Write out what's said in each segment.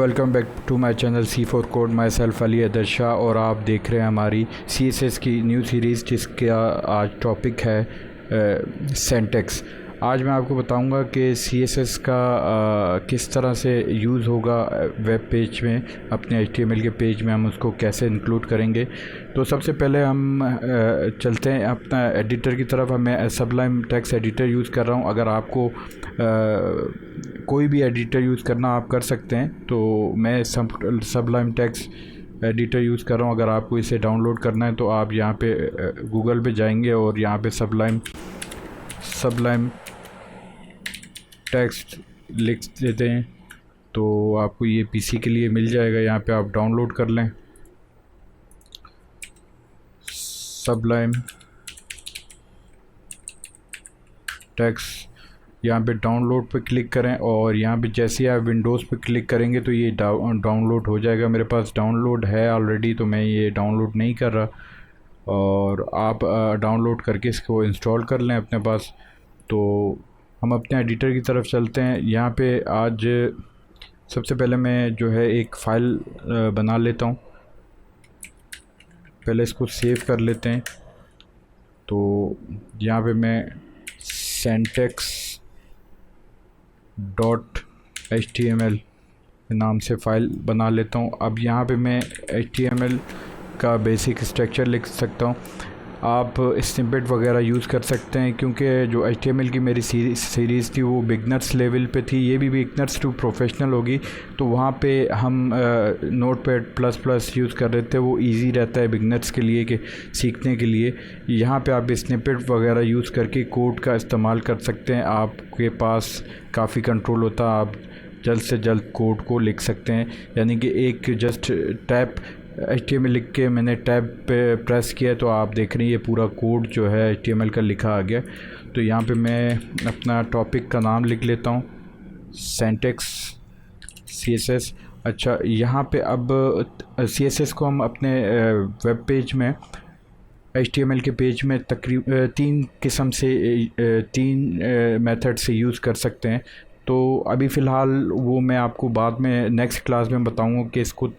Welcome back to my channel C4 code. Myself Ali Athar Shah और आप देख रहे हैं हमारी CSS की न्यू सीरीज़ जिसका आज टॉपिक है सिंटैक्स। आज मैं आपको बताऊंगा कि CSS का किस तरह से यूज़ होगा वेब पेज में, अपने HTML के पेज में हम उसको कैसे इंक्लूड करेंगे। तो सबसे पहले हम चलते हैं अपना एडिटर की तरफ। मैं सबलाइम टेक्स्ट एडिटर यूज़ कर रहा हूं। अगर आपको कोई भी एडिटर यूज़ करना आप कर सकते हैं, तो मैं सबलाइम टेक्स्ट एडिटर यूज़ कर रहा हूँ। अगर आपको इसे डाउनलोड करना है तो आप यहाँ पे गूगल पे जाएंगे और यहाँ पे सबलाइम टेक्स्ट लिख देते हैं तो आपको ये पीसी के लिए मिल जाएगा। यहाँ पे आप डाउनलोड कर लें सबलाइम टेक्स्ट। यहाँ पे डाउनलोड पे क्लिक करें और यहाँ पे जैसे आप विंडोज़ पे क्लिक करेंगे तो ये डाउनलोड हो जाएगा। मेरे पास डाउनलोड है ऑलरेडी तो मैं ये डाउनलोड नहीं कर रहा, और आप डाउनलोड करके इसको इंस्टॉल कर लें अपने पास। तो हम अपने एडिटर की तरफ चलते हैं। यहाँ पे आज सबसे पहले मैं जो है एक फ़ाइल बना लेता हूँ। पहले इसको सेव कर लेते हैं। तो यहाँ पे मैं syntax.html नाम से फ़ाइल बना लेता हूँ। अब यहाँ पे मैं HTML का बेसिक स्ट्रक्चर लिख सकता हूँ। आप स्निपेट वगैरह यूज़ कर सकते हैं, क्योंकि जो HTML की मेरी सीरीज़ थी वो बिगनर्स लेवल पे थी, ये भी बिगनर्स टू प्रोफेशनल होगी। तो वहाँ पे हम नोटपैड प्लस प्लस यूज़ कर रहे थे, वो इजी रहता है बिगनर्स के लिए कि सीखने के लिए। यहाँ पे आप स्निपेट वगैरह यूज़ करके कोड का इस्तेमाल कर सकते हैं। आपके पास काफ़ी कंट्रोल होता है, आप जल्द से जल्द कोड को लिख सकते हैं। यानी कि एक जस्ट टैप HTML लिख के मैंने टैब पे प्रेस किया तो आप देख रहे हैं ये पूरा कोड जो है HTML का लिखा आ गया। तो यहाँ पे मैं अपना टॉपिक का नाम लिख लेता हूँ, सिंटैक्स CSS। अच्छा, यहाँ पे अब CSS को हम अपने वेब पेज में HTML के पेज में तकरीबन तीन मेथड से यूज़ कर सकते हैं। तो अभी फ़िलहाल वो मैं आपको बाद में नेक्स्ट क्लास में बताऊँगा कि इसको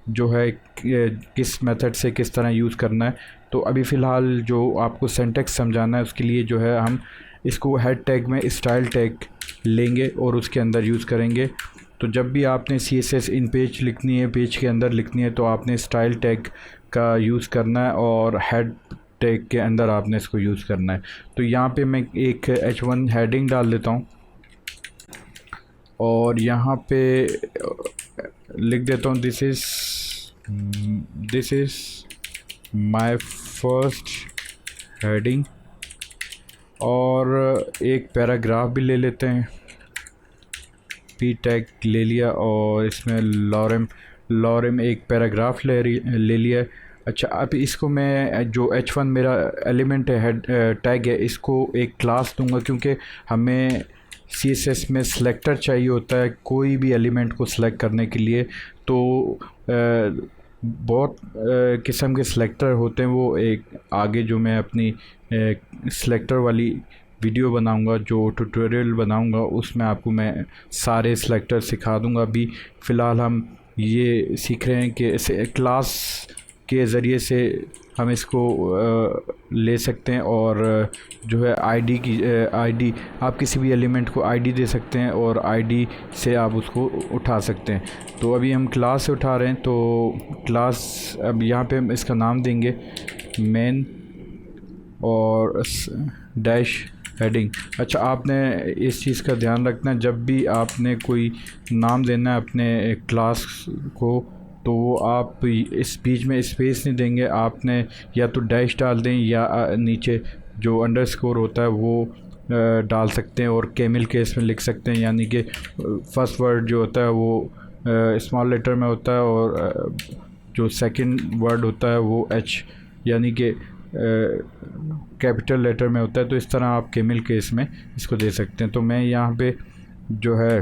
जो है किस मेथड से किस तरह यूज़ करना है। तो अभी फ़िलहाल जो आपको सिंटैक्स समझाना है उसके लिए जो है हम इसको हेड टैग में स्टाइल टैग लेंगे और उसके अंदर यूज़ करेंगे। तो जब भी आपने CSS इन पेज लिखनी है, पेज के अंदर लिखनी है, तो आपने स्टाइल टैग का यूज़ करना है और हेड टैग के अंदर आपने इसको यूज़ करना है। तो यहाँ पे मैं एक H1 हेडिंग डाल देता हूँ और यहाँ पे लिख देता हूँ this is my first heading, और एक पैराग्राफ भी ले लेते हैं, P टैग ले लिया और इसमें लॉरेम एक पैराग्राफ ले लिया। अच्छा, अब इसको मैं जो H1 मेरा एलिमेंट है, हेड टैग है, इसको एक क्लास दूंगा, क्योंकि हमें CSS में सिलेक्टर चाहिए होता है कोई भी एलिमेंट को सिलेक्ट करने के लिए। तो बहुत किस्म के सिलेक्टर होते हैं। वो एक आगे जो मैं अपनी सिलेक्टर वाली वीडियो बनाऊंगा, जो ट्यूटोरियल बनाऊंगा, उसमें आपको मैं सारे सिलेक्टर सिखा दूंगा। अभी फ़िलहाल हम ये सीख रहे हैं कि क्लास के ज़रिए से हम इसको ले सकते हैं, और जो है आईडी आप किसी भी एलिमेंट को आईडी दे सकते हैं और आईडी से आप उसको उठा सकते हैं। तो अभी हम क्लास से उठा रहे हैं, तो क्लास अब यहाँ पे हम इसका नाम देंगे मेन और डैश हेडिंग। अच्छा, आपने इस चीज़ का ध्यान रखना, जब भी आपने कोई नाम देना है अपने क्लास को, तो वो आप इस बीच में स्पेस नहीं देंगे। आपने या तो डैश डाल दें या नीचे जो अंडरस्कोर होता है वो डाल सकते हैं, और कैमल केस में लिख सकते हैं। यानी कि फर्स्ट वर्ड जो होता है वो स्मॉल लेटर में होता है और जो सेकंड वर्ड होता है वो H यानी कि कैपिटल लेटर में होता है। तो इस तरह आप कैमल केस में इसको दे सकते हैं। तो मैं यहाँ पे जो है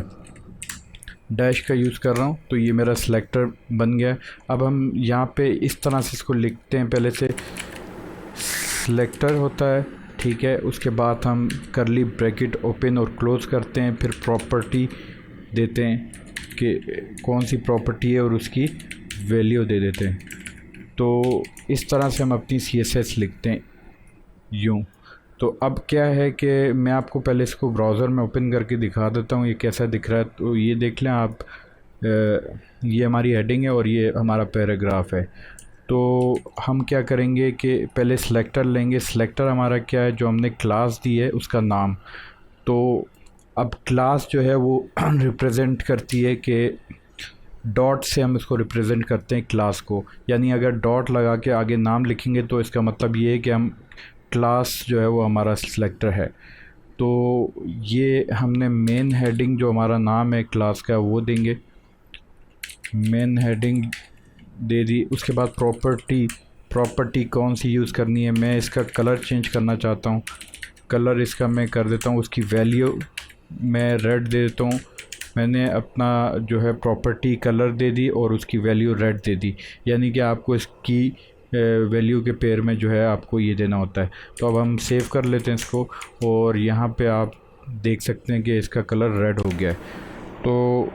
डैश का यूज़ कर रहा हूँ, तो ये मेरा सिलेक्टर बन गया। अब हम यहाँ पे इस तरह से इसको लिखते हैं। पहले से सिलेक्टर होता है, ठीक है, उसके बाद हम करली ब्रैकेट ओपन और क्लोज़ करते हैं, फिर प्रॉपर्टी देते हैं, कि कौन सी प्रॉपर्टी है और उसकी वैल्यू दे देते हैं। तो इस तरह से हम अपनी CSS लिखते हैं यूँ। तो अब क्या है कि मैं आपको पहले इसको ब्राउज़र में ओपन करके दिखा देता हूँ ये कैसा दिख रहा है। तो ये देख लें आप, ये हमारी हेडिंग है और ये हमारा पैराग्राफ है। तो हम क्या करेंगे कि पहले सिलेक्टर लेंगे। सिलेक्टर हमारा क्या है, जो हमने क्लास दी है उसका नाम। तो अब क्लास जो है वो रिप्रेजेंट करती है कि डॉट से हम इसको रिप्रेजेंट करते हैं क्लास को, यानी अगर डॉट लगा के आगे नाम लिखेंगे तो इसका मतलब ये है कि हम क्लास जो है वो हमारा सिलेक्टर है। तो ये हमने मेन हेडिंग जो हमारा नाम है क्लास का वो देंगे, मेन हेडिंग दे दी। उसके बाद प्रॉपर्टी कौन सी यूज़ करनी है, मैं इसका कलर चेंज करना चाहता हूँ। कलर इसका मैं कर देता हूँ, उसकी वैल्यू मैं रेड दे देता हूँ। मैंने अपना जो है प्रॉपर्टी कलर दे दी और उसकी वैल्यू रेड दे दी, यानी कि आपको इसकी वैल्यू के पेयर में जो है आपको ये देना होता है। तो अब हम सेव कर लेते हैं इसको और यहाँ पे आप देख सकते हैं कि इसका कलर रेड हो गया है। तो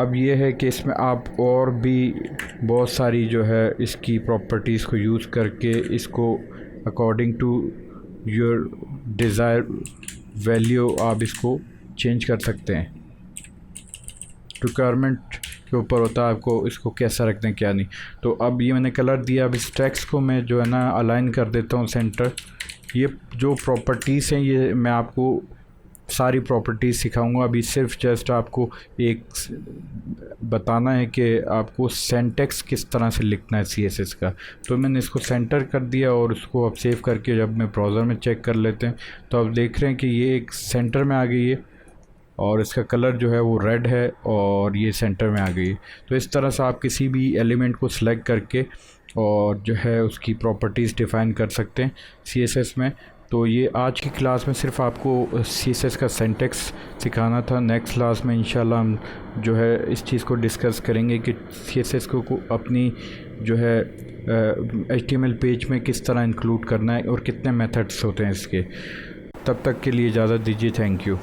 अब ये है कि इसमें आप और भी बहुत सारी जो है इसकी प्रॉपर्टीज़ को यूज़ करके इसको according to your desire value आप इसको चेंज कर सकते हैं। रिक्वायरमेंट के ऊपर होता है आपको इसको कैसा रखते हैं क्या नहीं। तो अब ये मैंने कलर दिया। अब इस टेक्स्ट को मैं जो है ना अलाइन कर देता हूँ सेंटर। ये जो प्रॉपर्टीज़ हैं ये मैं आपको सारी प्रॉपर्टीज़ सिखाऊंगा। अभी सिर्फ जस्ट आपको एक बताना है कि आपको सिंटैक्स किस तरह से लिखना है CSS का। तो मैंने इसको सेंटर कर दिया और उसको अब सेव करके जब मैं ब्राउज़र में चेक कर लेते हैं तो अब देख रहे हैं कि ये एक सेंटर में आ गई है और इसका कलर जो है वो रेड है और ये सेंटर में आ गई है। तो इस तरह से आप किसी भी एलिमेंट को सिलेक्ट करके और जो है उसकी प्रॉपर्टीज़ डिफ़ाइन कर सकते हैं CSS में। तो ये आज की क्लास में सिर्फ आपको CSS का सिंटैक्स सिखाना था। नेक्स्ट क्लास में इंशाल्लाह हम जो है इस चीज़ को डिस्कस करेंगे कि CSS को अपनी जो है HTML पेज में किस तरह इंक्लूड करना है और कितने मेथड्स होते हैं इसके। तब तक के लिए इजाज़त दीजिए। Thank you.